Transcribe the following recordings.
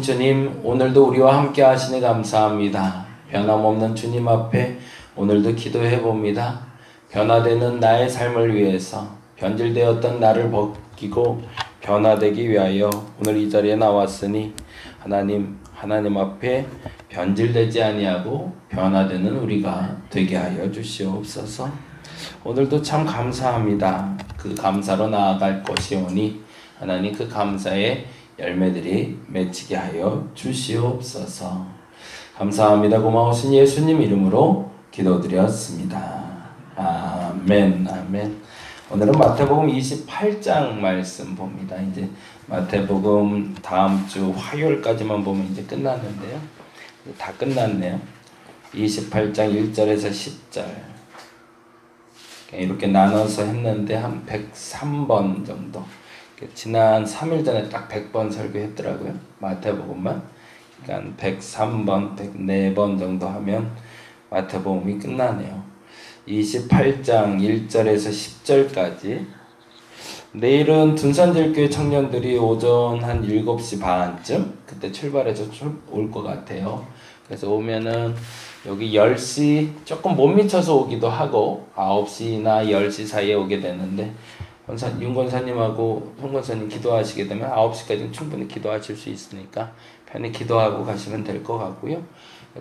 주님, 오늘도 우리와 함께 하시니 감사합니다. 변함없는 주님 앞에 오늘도 기도해 봅니다. 변화되는 나의 삶을 위해서 변질되었던 나를 벗기고 변화되기 위하여 오늘 이 자리에 나왔으니 하나님 앞에 변질되지 아니하고 변화되는 우리가 되게 하여 주시옵소서. 오늘도 참 감사합니다. 그 감사로 나아갈 것이오니 하나님 그 감사의 열매들이 맺히게 하여 주시옵소서. 감사합니다. 고마우신 예수님 이름으로 기도드렸습니다. 아멘. 아멘. 오늘은 마태복음 28장 말씀 봅니다. 이제 마태복음 다음 주 화요일까지만 보면 이제 끝났는데요. 다 끝났네요. 28장 1절에서 10절 이렇게 나눠서 했는데 한 103번 정도. 지난 3일 전에 딱 100번 설교했더라고요. 마태복음만. 그러니까 103번, 104번 정도 하면 마태복음이 끝나네요. 28장 1절에서 10절까지. 내일은 둔산제일교회 청년들이 오전 한 7시 반쯤 그때 출발해서 올 것 같아요. 그래서 오면은 여기 10시 조금 못 미쳐서 오기도 하고 9시나 10시 사이에 오게 되는데 윤 권사님하고 송 권사님 기도하시게 되면 9시까지는 충분히 기도하실 수 있으니까 편히 기도하고 가시면 될 것 같고요.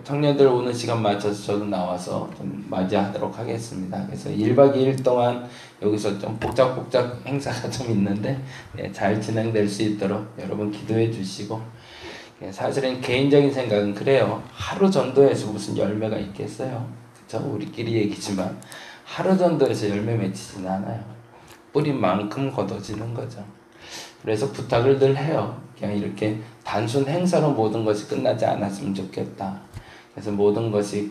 청년들 오는 시간 맞춰서 저도 나와서 좀 맞이하도록 하겠습니다. 그래서 1박 2일 동안 여기서 좀 복작복작 행사가 좀 있는데 잘 진행될 수 있도록 여러분 기도해 주시고, 사실은 개인적인 생각은 그래요. 하루 전도에서 무슨 열매가 있겠어요? 그쵸? 우리끼리 얘기지만 하루 전도에서 열매 맺히진 않아요. 뿌린 만큼 걷어지는 거죠. 그래서 부탁을 늘 해요. 그냥 이렇게 단순 행사로 모든 것이 끝나지 않았으면 좋겠다. 그래서 모든 것이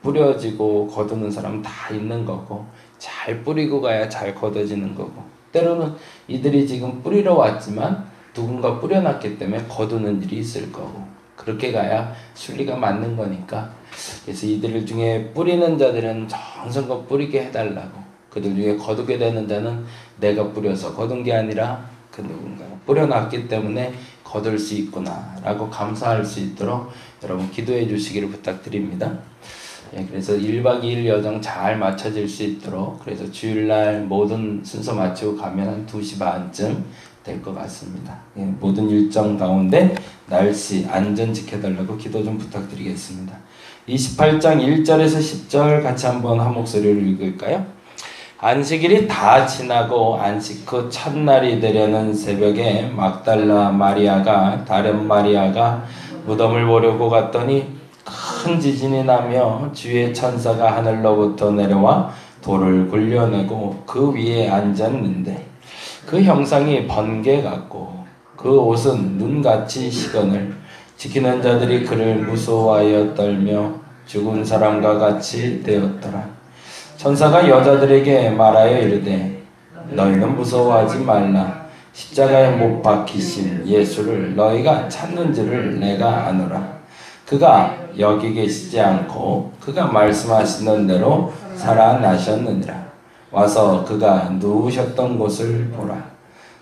뿌려지고 거두는 사람 다 있는 거고, 잘 뿌리고 가야 잘 거둬지는 거고, 때로는 이들이 지금 뿌리러 왔지만 누군가 뿌려놨기 때문에 거두는 일이 있을 거고, 그렇게 가야 순리가 맞는 거니까. 그래서 이들 중에 뿌리는 자들은 정성껏 뿌리게 해달라고, 그들 중에 거두게 되는 자는 내가 뿌려서 거둔 게 아니라 그 누군가가 뿌려놨기 때문에 거둘 수 있구나 라고 감사할 수 있도록 여러분 기도해 주시기를 부탁드립니다. 그래서 1박 2일 여정 잘 맞춰질 수 있도록, 그래서 주일날 모든 순서 마치고 가면 한 2시 반쯤 될 것 같습니다. 모든 일정 가운데 날씨 안전 지켜달라고 기도 좀 부탁드리겠습니다. 28장 1절에서 10절 같이 한번 한 목소리로 읽을까요? 안식일이 다 지나고 안식 후 첫날이 되려는 새벽에 막달라 마리아가 다른 마리아가 무덤을 보려고 갔더니 큰 지진이 나며 주의 천사가 하늘로부터 내려와 돌을 굴려내고 그 위에 앉았는데 그 형상이 번개 같고 그 옷은 눈같이 시건을 지키는 자들이 그를 무서워하여 떨며 죽은 사람과 같이 되었더라. 천사가 여자들에게 말하여 이르되 너희는 무서워하지 말라. 십자가에 못 박히신 예수를 너희가 찾는지를 내가 아노라. 그가 여기 계시지 않고 그가 말씀하시는 대로 살아나셨느니라. 와서 그가 누우셨던 곳을 보라.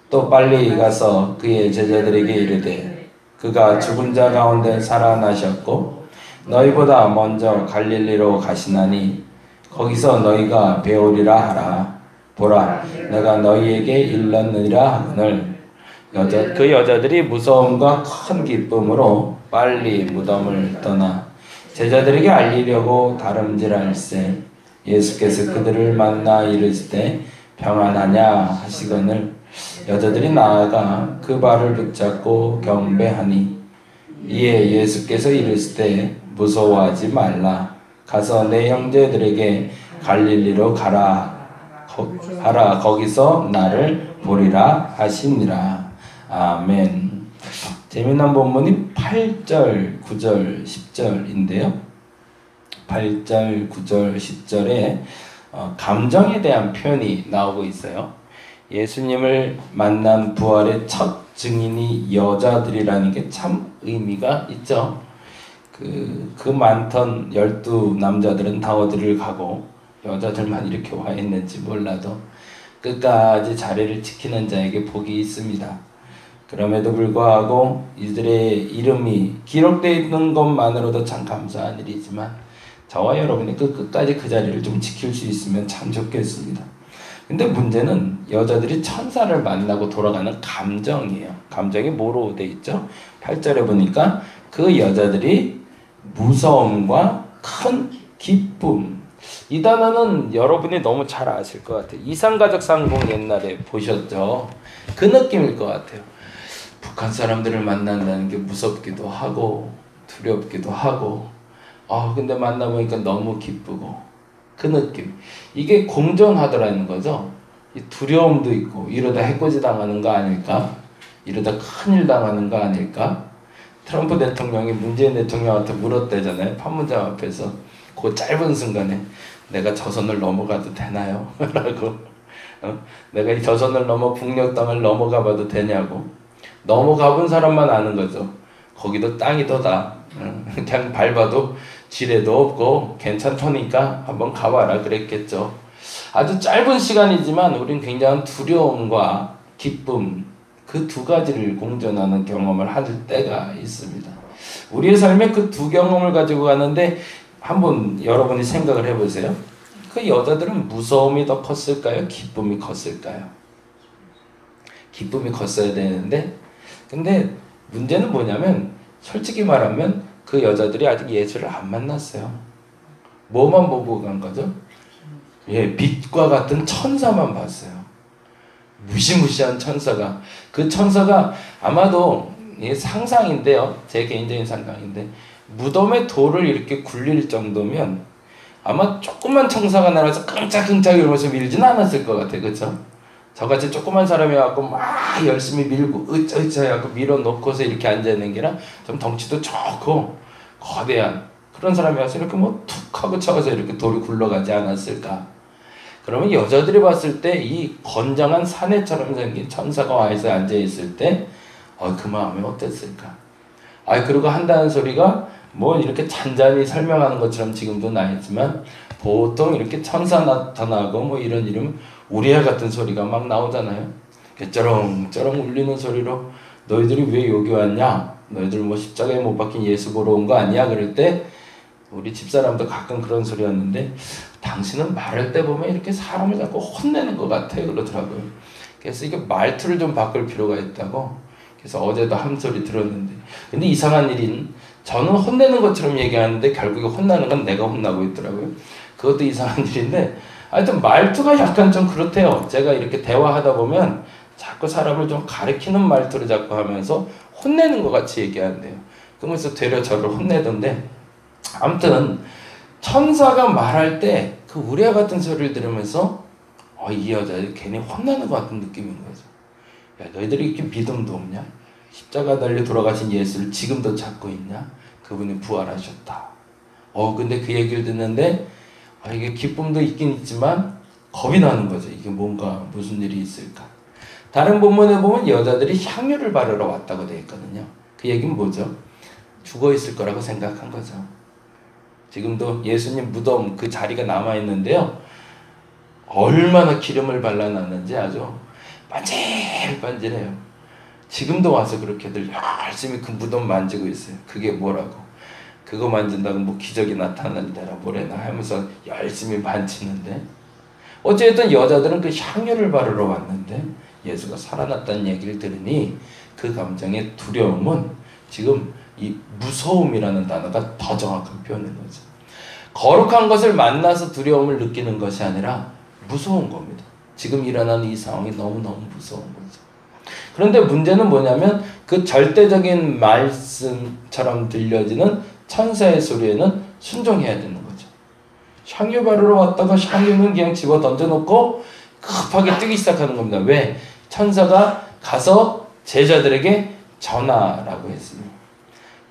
또 빨리 가서 그의 제자들에게 이르되 그가 죽은 자 가운데 살아나셨고 너희보다 먼저 갈릴리로 가시나니 거기서 너희가 배우리라 하라. 보라, 내가 너희에게 일렀느니라 하거늘. 그 여자들이 무서움과 큰 기쁨으로 빨리 무덤을 떠나 제자들에게 알리려고 다름질할세 예수께서 그들을 만나 이르시되 평안하냐 하시거늘 여자들이 나아가 그 발을 붙잡고 경배하니 이에 예수께서 이르시되 무서워하지 말라. 가서 내 형제들에게 갈릴리로 가라 하라. 거기서 나를 보리라 하시니라. 아멘. 재미난 본문이 8절, 9절, 10절인데요. 8절, 9절, 10절에 감정에 대한 표현이 나오고 있어요. 예수님을 만난 부활의 첫 증인이 여자들이라는 게 참 의미가 있죠. 그 많던 12 남자들은 다 어디를 가고 여자들만 이렇게 와 있는지 몰라도 끝까지 자리를 지키는 자에게 복이 있습니다. 그럼에도 불구하고 이들의 이름이 기록되어 있는 것만으로도 참 감사한 일이지만 저와 여러분이 끝까지 그 자리를 좀 지킬 수 있으면 참 좋겠습니다. 근데 문제는 여자들이 천사를 만나고 돌아가는 감정이에요. 감정이 뭐로 돼 있죠? 8절에 보니까 그 여자들이 무서움과 큰 기쁨. 이 단어는 여러분이 너무 잘 아실 것 같아요. 이산가족 상봉 옛날에 보셨죠? 그 느낌일 것 같아요. 북한 사람들을 만난다는 게 무섭기도 하고 두렵기도 하고 근데 만나보니까 너무 기쁘고 그 느낌. 이게 공존하더라는 거죠. 이 두려움도 있고 이러다 해코지 당하는 거 아닐까? 이러다 큰일 당하는 거 아닐까? 트럼프 대통령이 문재인 대통령한테 물었대잖아요. 판문점 앞에서 그 짧은 순간에 내가 저 선을 넘어가도 되나요? 라고 내가 이 저 선을 넘어 북녘 땅을 넘어가 봐도 되냐고. 넘어가 본 사람만 아는 거죠. 거기도 땅이더다. 그냥 밟아도 지뢰도 없고 괜찮다니까 한번 가봐라 그랬겠죠. 아주 짧은 시간이지만 우린 굉장한 두려움과 기쁨 그 두 가지를 공존하는 경험을 할 때가 있습니다. 우리의 삶에 그 두 경험을 가지고 가는데 한번 여러분이 생각을 해보세요. 그 여자들은 무서움이 더 컸을까요? 기쁨이 컸을까요? 기쁨이 컸어야 되는데 근데 문제는 뭐냐면 솔직히 말하면 그 여자들이 아직 예수를 안 만났어요. 뭐만 보고 간 거죠? 빛과 같은 천사만 봤어요. 무시무시한 천사가. 그 천사가 아마도 상상인데요. 제 개인적인 상상인데 무덤에 돌을 이렇게 굴릴 정도면 아마 조그만 천사가 날아서 깜짝깜짝 이러면서 밀지는 않았을 것 같아요. 그렇죠? 저같이 조그만 사람이 와서 막 열심히 밀고 으쩌으쩌 해갖고 밀어놓고서 이렇게 앉아있는 게 아니라 좀 덩치도 좋고 거대한 그런 사람이 와서 이렇게 툭 하고 쳐서 이렇게 돌이 굴러가지 않았을까. 그러면 여자들이 봤을 때 이 건장한 사내처럼 생긴 천사가 와서 앉아있을 때 그 마음이 어땠을까. 그리고 한다는 소리가 뭐 이렇게 잔잔히 설명하는 것처럼 지금도 나있지만 보통 이렇게 천사 나타나고 뭐 이런 이름 우리야 같은 소리가 막 나오잖아요. 쩌렁쩌렁 울리는 소리로 너희들이 왜 여기 왔냐? 너희들 뭐 십자가에 못 박힌 예수 보러 온 거 아니야? 그럴 때 우리 집사람도 가끔 그런 소리였는데 당신은 말할 때 보면 이렇게 사람을 자꾸 혼내는 것 같아 그러더라고요. 그래서 이게 말투를 좀 바꿀 필요가 있다고. 그래서 어제도 한 소리 들었는데 근데 이상한 일인 저는 혼내는 것처럼 얘기하는데 결국에 혼나는 건 내가 혼나고 있더라고요. 그것도 이상한 일인데 하여튼 말투가 약간 좀 그렇대요. 제가 이렇게 대화하다 보면 자꾸 사람을 좀 가리키는 말투를 자꾸 하면서 혼내는 것 같이 얘기한대요. 그러면서 되려 저를 혼내던데 아무튼 천사가 말할 때 그 우리와 같은 소리를 들으면서 이 여자들 괜히 혼나는 것 같은 느낌인 거죠. 야, 너희들이 이렇게 믿음도 없냐? 십자가 달려 돌아가신 예수를 지금도 찾고 있냐? 그분이 부활하셨다. 근데 그 얘기를 듣는데 이게 기쁨도 있긴 있지만 겁이 나는 거죠. 이게 뭔가 무슨 일이 있을까? 다른 본문에 보면 여자들이 향유를 바르러 왔다고 되어 있거든요. 그 얘기는 뭐죠? 죽어 있을 거라고 생각한 거죠. 지금도 예수님 무덤 그 자리가 남아 있는데요. 얼마나 기름을 발라놨는지 아주 반질반질해요. 지금도 와서 그렇게들 열심히 그 무덤 만지고 있어요. 그게 뭐라고? 그거 만진다고 뭐 기적이 나타난다라 뭐래나 하면서 열심히 만지는데 어쨌든 여자들은 그 향유를 바르러 왔는데 예수가 살아났다는 얘기를 들으니 그 감정의 두려움은 지금 이 무서움이라는 단어가 더 정확한 표현인 거죠. 거룩한 것을 만나서 두려움을 느끼는 것이 아니라 무서운 겁니다. 지금 일어나는 이 상황이 너무너무 무서운 거죠. 그런데 문제는 뭐냐면 그 절대적인 말씀처럼 들려지는 천사의 소리에는 순종해야 되는 거죠. 향유 바르러 왔다가 향유는 그냥 집어 던져놓고 급하게 뛰기 시작하는 겁니다. 왜? 천사가 가서 제자들에게 전하라고 했습니다.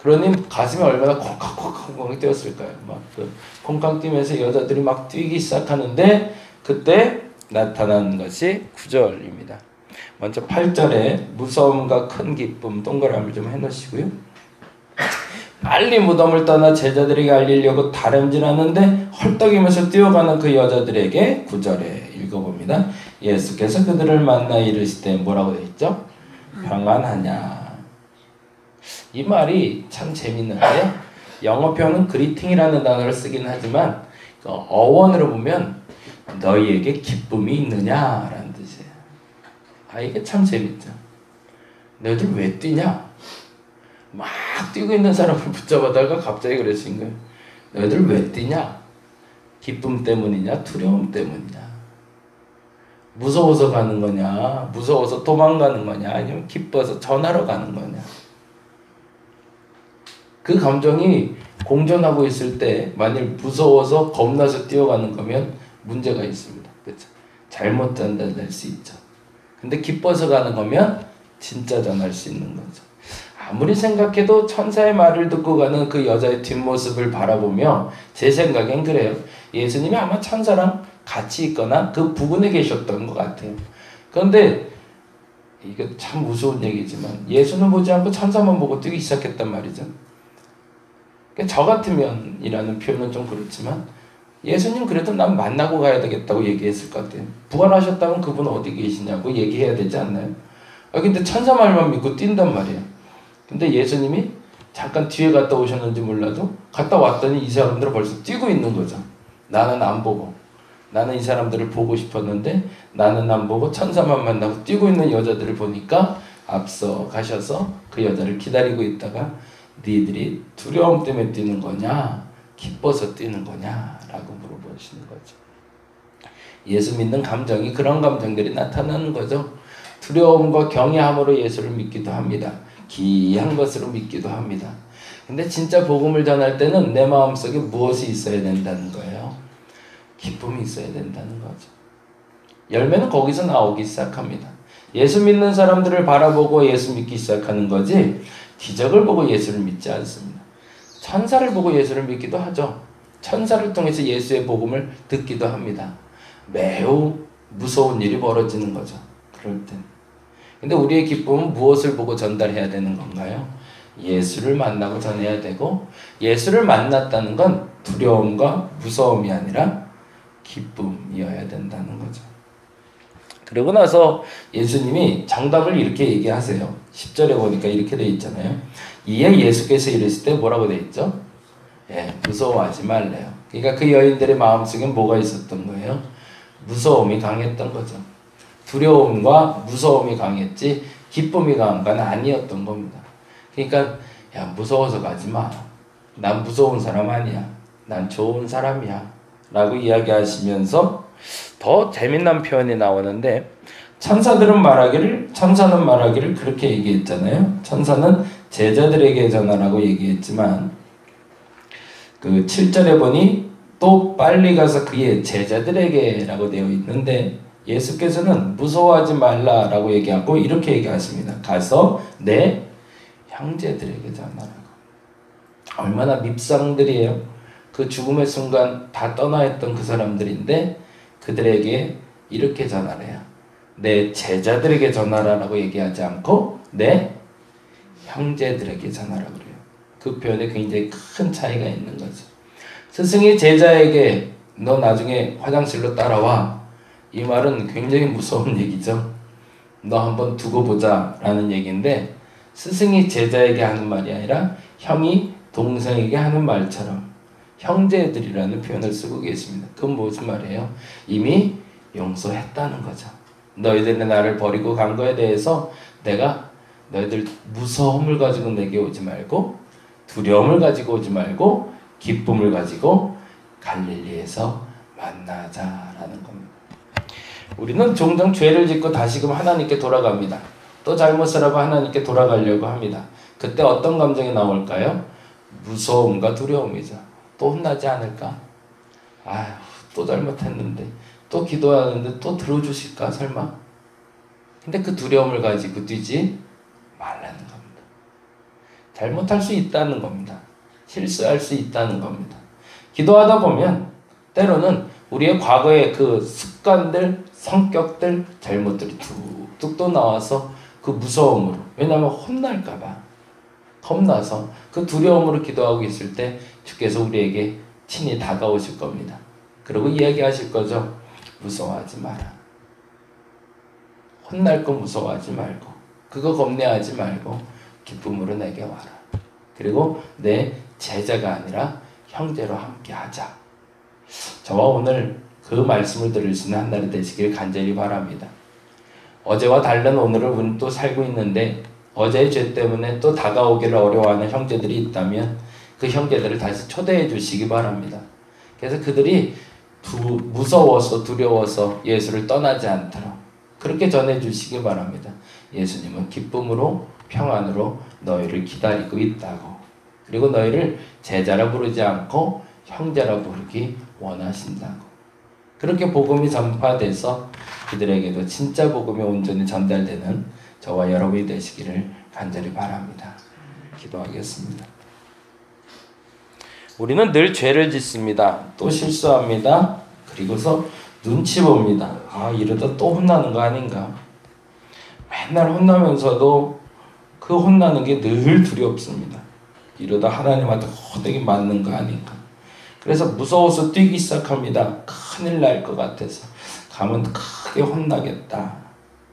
그러니 가슴이 얼마나 콩깍콩깍 뛰었을까요? 막 그 콩깍 뛰면서 여자들이 막 뛰기 시작하는데 그때 나타난 것이 9절입니다. 먼저 8절에 무서움과 큰 기쁨 동그라미를 좀 해놓으시고요. 빨리 무덤을 떠나 제자들에게 알리려고 다름질하는데 헐떡이면서 뛰어가는 그 여자들에게 9절에 읽어봅니다. 예수께서 그들을 만나 이르시되 뭐라고 되어 있죠? 평안하냐. 이 말이 참 재밌는데요. 영어 표현은 greeting이라는 단어를 쓰긴 하지만 어원으로 보면 너희에게 기쁨이 있느냐라는 뜻이에요. 아, 이게 참 재밌죠. 너희들 왜 뛰냐? 막 뛰고 있는 사람을 붙잡아다가 갑자기 그러신 거예요. 너희들 왜 뛰냐? 기쁨 때문이냐? 두려움 때문이냐? 무서워서 가는 거냐? 무서워서 도망가는 거냐? 아니면 기뻐서 전하러 가는 거냐? 그 감정이 공존하고 있을 때 만일 무서워서 겁나서 뛰어가는 거면 문제가 있습니다. 그렇죠? 잘못 전달될 수 있죠. 근데 기뻐서 가는 거면 진짜 전할 수 있는 거죠. 아무리 생각해도 천사의 말을 듣고 가는 그 여자의 뒷모습을 바라보며 제 생각엔 그래요. 예수님이 아마 천사랑 같이 있거나 그 부근에 계셨던 것 같아요. 그런데 이거 참 무서운 얘기지만 예수는 보지 않고 천사만 보고 뛰기 시작했단 말이죠. 저 같으면 이라는 표현은 좀 그렇지만 예수님 그래도 난 만나고 가야 되겠다고 얘기했을 것 같아요. 부활하셨다면 그분 어디 계시냐고 얘기해야 되지 않나요? 근데 천사 말만 믿고 뛴단 말이에요. 근데 예수님이 잠깐 뒤에 갔다 오셨는지 몰라도 갔다 왔더니 이 사람들은 벌써 뛰고 있는 거죠. 나는 안 보고, 나는 이 사람들을 보고 싶었는데 나는 안 보고 천사만 만나고 뛰고 있는 여자들을 보니까 앞서 가셔서 그 여자를 기다리고 있다가 니들이 두려움 때문에 뛰는 거냐 기뻐서 뛰는 거냐 라고 물어보시는 거죠. 예수 믿는 감정이 그런 감정들이 나타나는 거죠. 두려움과 경외함으로 예수를 믿기도 합니다. 기이한 것으로 믿기도 합니다. 근데 진짜 복음을 전할 때는 내 마음속에 무엇이 있어야 된다는 거예요. 기쁨이 있어야 된다는 거죠. 열매는 거기서 나오기 시작합니다. 예수 믿는 사람들을 바라보고 예수 믿기 시작하는 거지 기적을 보고 예수를 믿지 않습니다. 천사를 보고 예수를 믿기도 하죠. 천사를 통해서 예수의 복음을 듣기도 합니다. 매우 무서운 일이 벌어지는 거죠. 그럴 땐. 근데 우리의 기쁨은 무엇을 보고 전달해야 되는 건가요? 예수를 만나고 전해야 되고 예수를 만났다는 건 두려움과 무서움이 아니라 기쁨이어야 된다는 거죠. 그러고 나서 예수님이 정답을 이렇게 얘기하세요. 10절에 보니까 이렇게 돼 있잖아요. 이에 예수께서 이르실 때 뭐라고 돼 있죠? 무서워하지 말래요. 그러니까 그 여인들의 마음속에 뭐가 있었던 거예요? 무서움이 강했던 거죠. 두려움과 무서움이 강했지 기쁨이 강한 건 아니었던 겁니다. 그러니까 야 무서워서 가지 마. 난 무서운 사람 아니야. 난 좋은 사람이야. 라고 이야기하시면서 더 재미난 표현이 나오는데 천사는 말하기를 그렇게 얘기했잖아요. 천사는 제자들에게 전하라고 얘기했지만 그 7절에 보니 또 빨리 가서 그의 제자들에게 라고 되어 있는데 예수께서는 무서워하지 말라라고 얘기하고 이렇게 얘기하십니다. 가서 내 형제들에게 전하라고. 얼마나 밉상들이에요. 그 죽음의 순간 다 떠나 있던 그 사람들인데 그들에게 이렇게 전하래요. 내 제자들에게 전하라라고 얘기하지 않고 내 형제들에게 전하라고 그래요. 그 표현에 굉장히 큰 차이가 있는 거죠. 스승이 제자에게 너 나중에 화장실로 따라와. 이 말은 굉장히 무서운 얘기죠. 너 한번 두고 보자 라는 얘기인데 스승이 제자에게 하는 말이 아니라 형이 동생에게 하는 말처럼 형제들이라는 표현을 쓰고 계십니다. 그건 무슨 말이에요? 이미 용서했다는 거죠. 너희들이 나를 버리고 간 거에 대해서 내가 너희들 무서움을 가지고 내게 오지 말고 두려움을 가지고 오지 말고 기쁨을 가지고 갈릴리에서 만나자라는 겁니다. 우리는 종종 죄를 짓고 다시금 하나님께 돌아갑니다. 또 잘못을 하고 하나님께 돌아가려고 합니다. 그때 어떤 감정이 나올까요? 무서움과 두려움이죠. 또 혼나지 않을까? 아휴, 또 잘못했는데, 또 기도하는데 또 들어주실까, 설마? 근데 그 두려움을 가지고 뛰지 말라는 겁니다. 잘못할 수 있다는 겁니다. 실수할 수 있다는 겁니다. 기도하다 보면, 때로는 우리의 과거의 그 습관들, 성격들, 잘못들이 툭툭 또 나와서 그 무서움으로, 왜냐하면 혼날까봐 겁나서 그 두려움으로 기도하고 있을 때 주께서 우리에게 친히 다가오실 겁니다. 그리고 이야기하실 거죠. 무서워하지 마라. 혼날 거 무서워하지 말고 그거 겁내하지 말고 기쁨으로 내게 와라. 그리고 내 제자가 아니라 형제로 함께 하자. 저와 오늘 그 말씀을 들을 수 있는 한 날이 되시길 간절히 바랍니다. 어제와 다른 오늘을 우리는 또 살고 있는데 어제의 죄 때문에 또 다가오기를 어려워하는 형제들이 있다면 그 형제들을 다시 초대해 주시기 바랍니다. 그래서 그들이 무서워서 두려워서 예수를 떠나지 않도록 그렇게 전해 주시기 바랍니다. 예수님은 기쁨으로 평안으로 너희를 기다리고 있다고. 그리고 너희를 제자라 부르지 않고 형제라 부르기 원하신다고. 그렇게 복음이 전파돼서 그들에게도 진짜 복음이 온전히 전달되는 저와 여러분이 되시기를 간절히 바랍니다. 기도하겠습니다. 우리는 늘 죄를 짓습니다. 또 실수합니다. 그리고서 눈치 봅니다. 이러다 또 혼나는 거 아닌가? 맨날 혼나면서도 그 혼나는 게 늘 두렵습니다. 이러다 하나님한테 호되게 맞는 거 아닌가? 그래서 무서워서 뛰기 시작합니다. 큰일 날 것 같아서. 가면 크게 혼나겠다.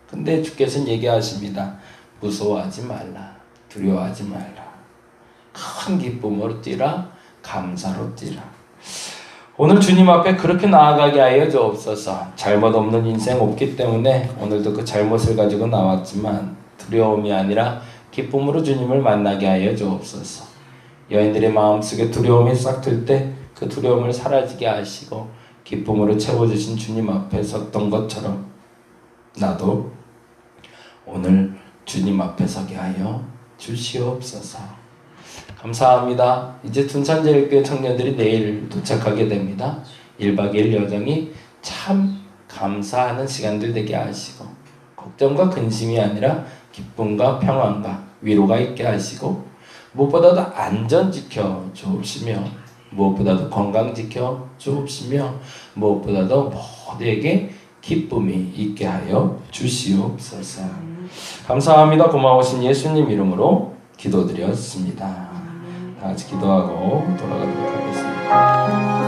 근데 주께서는 얘기하십니다. 무서워하지 말라. 두려워하지 말라. 큰 기쁨으로 뛰라. 감사로 뛰라. 오늘 주님 앞에 그렇게 나아가게 하여 주옵소서. 잘못 없는 인생 없기 때문에 오늘도 그 잘못을 가지고 나왔지만 두려움이 아니라 기쁨으로 주님을 만나게 하여 주옵소서. 여인들의 마음속에 두려움이 싹 들 때 그 두려움을 사라지게 하시고 기쁨으로 채워주신 주님 앞에 섰던 것처럼 나도 오늘 주님 앞에 서게 하여 주시옵소서. 감사합니다. 이제 둔산제일교회 청년들이 내일 도착하게 됩니다. 1박 2일 여정이 참 감사하는 시간들 되게 하시고 걱정과 근심이 아니라 기쁨과 평안과 위로가 있게 하시고 무엇보다도 안전 지켜 주옵시며 무엇보다도 건강 지켜 주옵시며 무엇보다도 모두에게 기쁨이 있게 하여 주시옵소서. 감사합니다. 고마우신 예수님 이름으로 기도드렸습니다. 다 같이 기도하고 돌아가도록 하겠습니다.